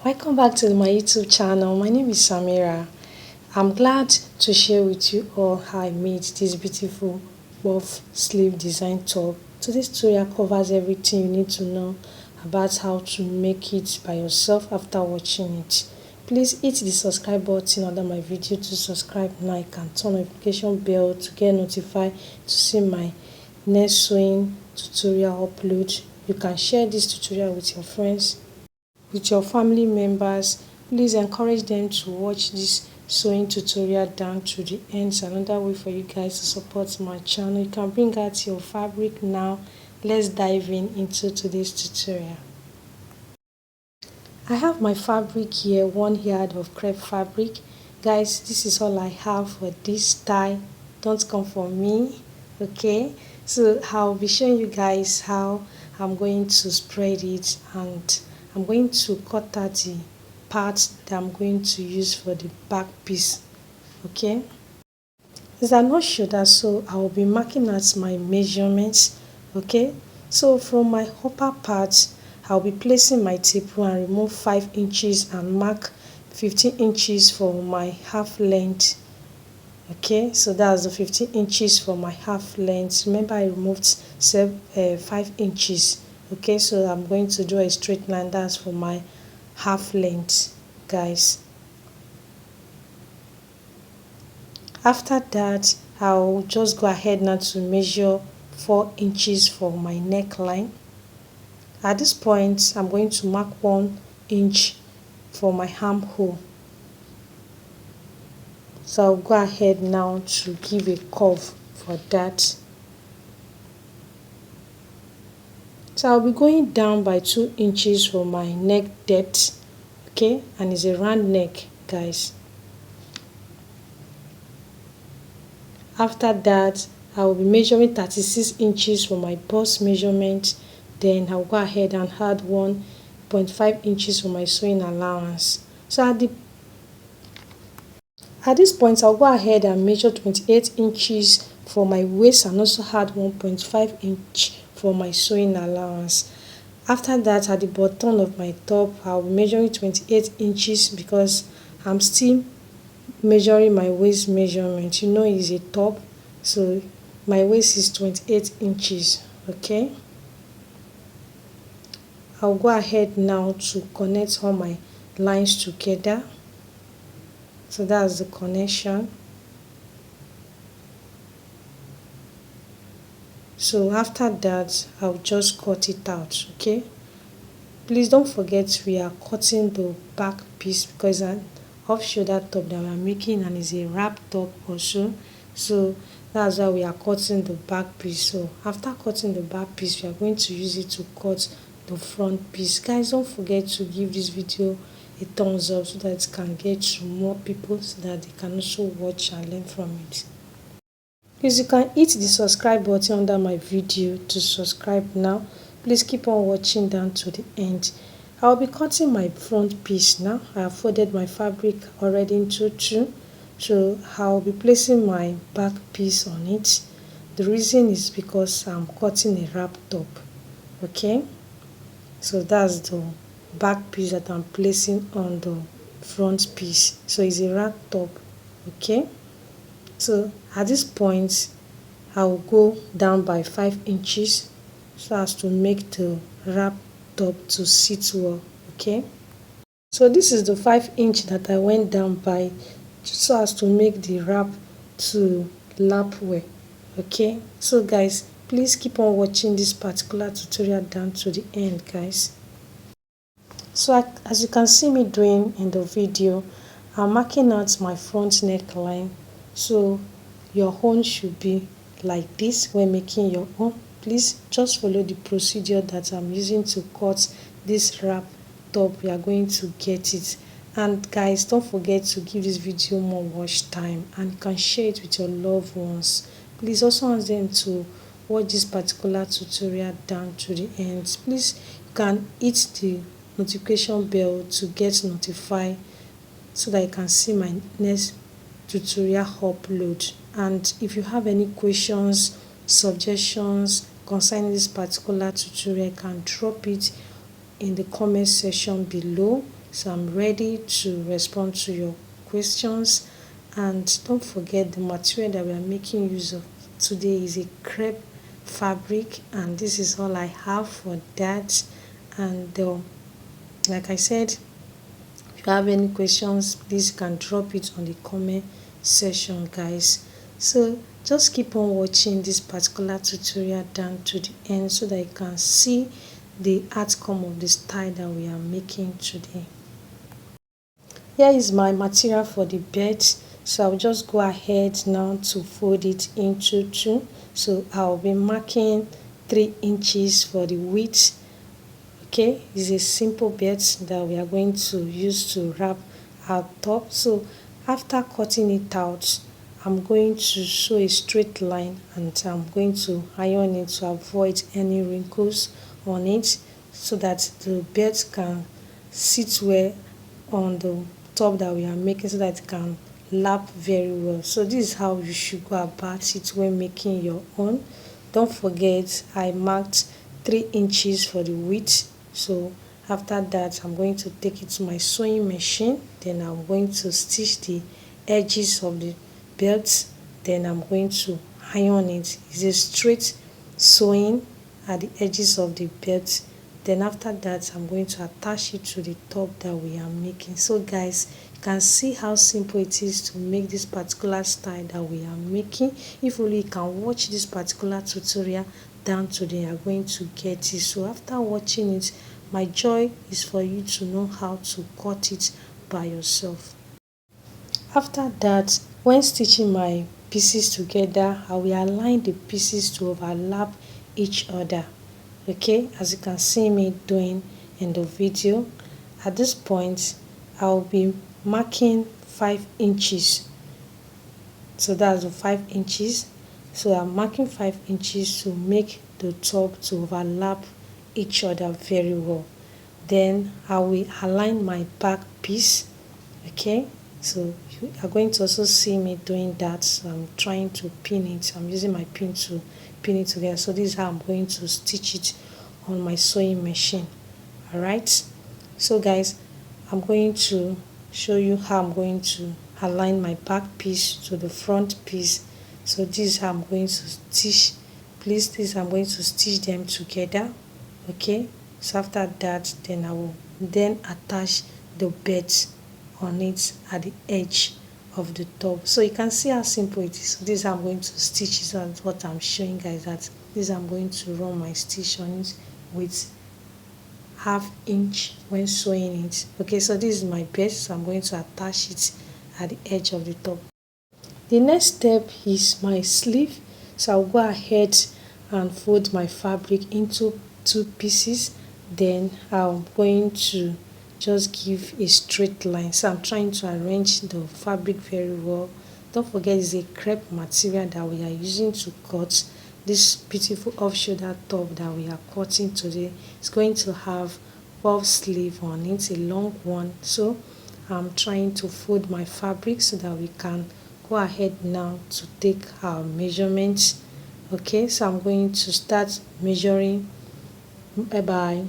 Welcome back to my YouTube channel. My name is Samira. I'm glad to share with you all how I made this beautiful puff sleeve design top. Today's tutorial covers everything you need to know about how to make it by yourself after watching it. Please hit the subscribe button under my video to subscribe, like and turn notification bell to get notified to see my next sewing tutorial upload. You can share this tutorial with your friends, with your family members. Please encourage them to watch this sewing tutorial down to the end. It's another way for you guys to support my channel. You can bring out your fabric now. Let's dive into today's tutorial. I have my fabric here, 1 yard of crepe fabric. Guys, this is all I have for this tie. Don't come for me, okay? So I'll be showing you guys how I'm going to spread it, and I'm going to cut out the parts that I'm going to use for the back piece, okay? These are not shoulder, so I will be marking out my measurements, okay? So from my upper part, I'll be placing my tape and remove 5 inches and mark 15 inches for my half length. Okay, so that's the 15 inches for my half length. Remember, I removed 5 inches. Okay, so I'm going to draw a straight line. That's for my half length, guys. After that, I'll just go ahead now to measure 4 inches for my neckline. At this point, I'm going to mark 1 inch for my armhole. So I'll go ahead now to give a curve for that. So I'll be going down by 2 inches for my neck depth, okay, and it's a round neck, guys. After that, I will be measuring 36 inches for my bust measurement. Then I'll go ahead and add 1.5 inches for my sewing allowance. So at this point, I'll go ahead and measure 28 inches for my waist and also add 1.5 inch for my sewing allowance. After that, at the bottom of my top, I'll be measuring 28 inches because I'm still measuring my waist measurement. You know, it's a top, so my waist is 28 inches, okay? I'll go ahead now to connect all my lines together. So that's the connection. So after that, I'll just cut it out, okay? Please don't forget we are cutting the back piece because an off shoulder top that we are making, and is a wrap top also. So that's why we are cutting the back piece. So after cutting the back piece, we are going to use it to cut the front piece. Guys, don't forget to give this video a thumbs up so that it can get to more people, so that they can also watch and learn from it. Please, you can hit the subscribe button under my video to subscribe now. Please keep on watching down to the end. I'll be cutting my front piece now. I have folded my fabric already into 2, so I'll be placing my back piece on it. The reason is because I'm cutting a wrap top, okay? So that's the back piece that I'm placing on the front piece. So it's a wrap top, okay? So at this point, I will go down by 5 inches so as to make the wrap top to sit well, okay? So this is the 5 inch that I went down by so as to make the wrap to lap well, okay? So guys, please keep on watching this particular tutorial down to the end, guys. So as you can see me doing in the video, I'm marking out my front neckline. So your own should be like this when making your own. Please just follow the procedure that I'm using to cut this wrap top. We are going to get it. And guys, don't forget to give this video more watch time, and you can share it with your loved ones. Please also ask them to watch this particular tutorial down to the end. Please, you can hit the notification bell to get notified so that you can see my next tutorial upload. And if you have any questions, suggestions concerning this particular tutorial, you can drop it in the comment section below. So I'm ready to respond to your questions. And don't forget, the material that we are making use of today is a crepe fabric, and this is all I have for that. And like I said, if you have any questions, please you can drop it on the comment section, guys. So just keep on watching this particular tutorial down to the end so that you can see the outcome of the style that we are making today. Here is my material for the belt. So I'll just go ahead now to fold it into two. So I'll be marking 3 inches for the width. Okay, it's a simple belt that we are going to use to wrap our top. So after cutting it out, I'm going to sew a straight line and I'm going to iron it to avoid any wrinkles on it so that the belt can sit well on the top that we are making so that it can lap very well. So this is how you should go about it when making your own. Don't forget, I marked 3 inches for the width. So after that, I'm going to take it to my sewing machine. Then I'm going to stitch the edges of the belt. Then I'm going to iron it. It's a straight sewing at the edges of the belt. Then after that, I'm going to attach it to the top that we are making. So guys, you can see how simple it is to make this particular style that we are making. If only you can watch this particular tutorial down to the end, you are going to get it. So after watching it, my joy is for you to know how to cut it by yourself. After that, when stitching my pieces together, I will align the pieces to overlap each other. Okay, as you can see me doing in the video, at this point I'll be marking 5 inches. So that's the 5 inches. So I'm marking 5 inches to make the top to overlap each other very well. Then I will align my back piece. Okay, so you are going to also see me doing that. So I'm trying to pin it. I'm using my pin to pin it together. So this is how I'm going to stitch it on my sewing machine. All right, so guys, I'm going to show you how I'm going to align my back piece to the front piece. So this is how I'm going to stitch. Please, this I'm going to stitch them together. Okay, so after that, then I will then attach the belt on it at the edge of the top. So you can see how simple it is. So this I'm going to stitch it, and what I'm showing guys that this I'm going to run my stitch on it with 1/2 inch when sewing it. Okay, so this is my belt, so I'm going to attach it at the edge of the top. The next step is my sleeve. So I'll go ahead and fold my fabric into 2 pieces. Then I'm going to just give a straight line. So I'm trying to arrange the fabric very well. Don't forget, it's a crepe material that we are using to cut this beautiful off-shoulder top that we are cutting today. It's going to have puff sleeve on it, a long one. So I'm trying to fold my fabric so that we can go ahead now to take our measurements. Okay, so I'm going to start measuring by,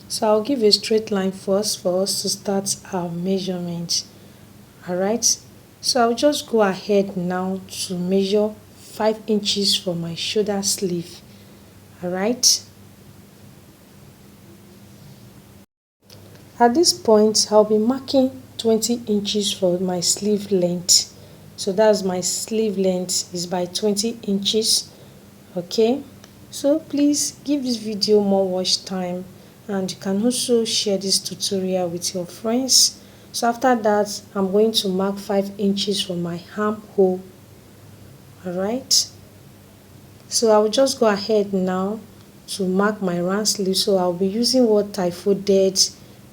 so I'll give a straight line first for us to start our measurement. All right, so I'll just go ahead now to measure 5 inches for my shoulder sleeve. All right, at this point I'll be marking 20 inches for my sleeve length. So that's my sleeve length is by 20 inches. Okay, so please give this video more watch time, and you can also share this tutorial with your friends. So after that, I'm going to mark 5 inches for my armhole. All right, so I will just go ahead now to mark my round sleeve. So I'll be using what I folded,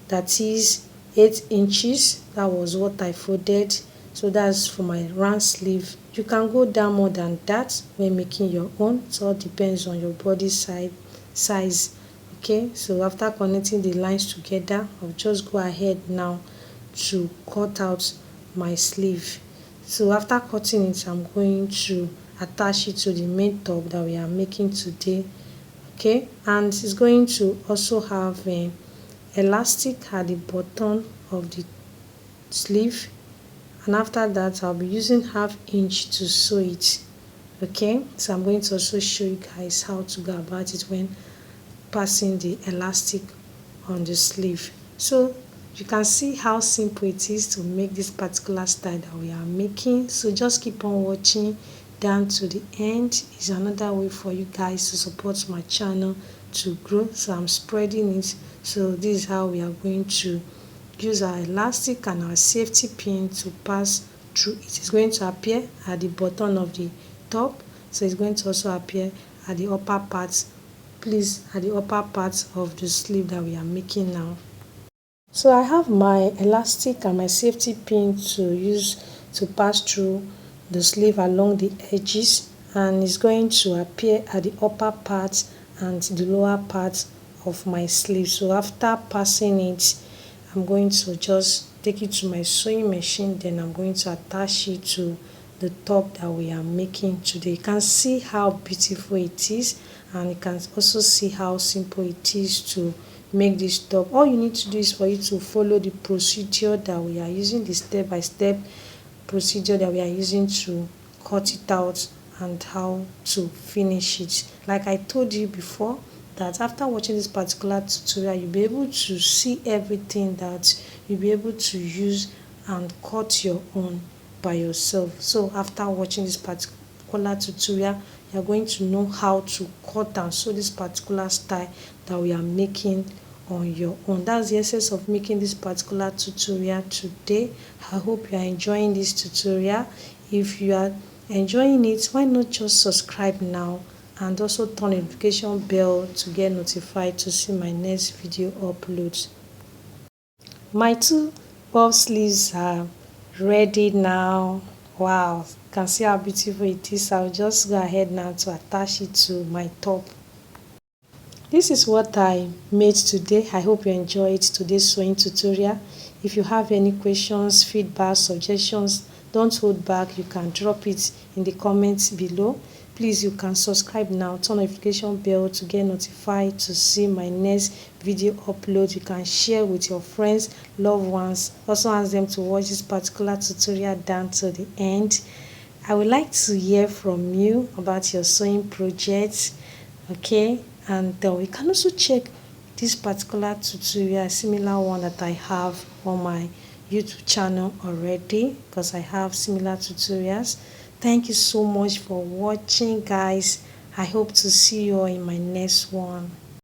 that is 8 inches. That was what I folded. So that's for my round sleeve. You can go down more than that when making your own. It all depends on your body size. Okay, so after connecting the lines together, I'll just go ahead now to cut out my sleeve. So after cutting it, I'm going to attach it to the main top that we are making today. Okay, and it's going to also have elastic at the bottom of the sleeve, and after that I'll be using 1/2 inch to sew it. Okay, so I'm going to also show you guys how to go about it when passing the elastic on the sleeve. So you can see how simple it is to make this particular style that we are making. So just keep on watching down to the end. Is another way for you guys to support my channel to grow. So I'm spreading it. So this is how we are going to use our elastic and our safety pin to pass through. It is going to appear at the bottom of the top, so it's going to also appear at the upper part, please, at the upper part of the sleeve that we are making now. So I have my elastic and my safety pin to use to pass through the sleeve along the edges, and it's going to appear at the upper part and the lower part of my sleeve. So after passing it, I'm going to just take it to my sewing machine, then I'm going to attach it to the top that we are making today. You can see how beautiful it is, and you can also see how simple it is to make this top. All you need to do is for you to follow the procedure that we are using, the step-by-step procedure that we are using to cut it out and how to finish it. Like I told you before, that after watching this particular tutorial, you'll be able to see everything that you'll be able to use and cut your own by yourself. So after watching this particular tutorial, you're going to know how to cut and sew this particular style that we are making on your own. That's the essence of making this particular tutorial today. I hope you are enjoying this tutorial. If you are enjoying it, why not just subscribe now and also turn the notification bell to get notified to see my next video uploads. My 2 puff sleeves are ready now. Wow, you can see how beautiful it is. I'll just go ahead now to attach it to my top. This is what I made today. I hope you enjoyed today's sewing tutorial. If you have any questions, feedback, suggestions, don't hold back. You can drop it in the comments below. Please, you can subscribe now, turn notification bell to get notified to see my next video upload. You can share with your friends, loved ones. Also ask them to watch this particular tutorial down to the end. I would like to hear from you about your sewing projects, okay? And you can also check this particular tutorial, a similar one that I have on my YouTube channel already, because I have similar tutorials. Thank you so much for watching, guys. I hope to see you all in my next one.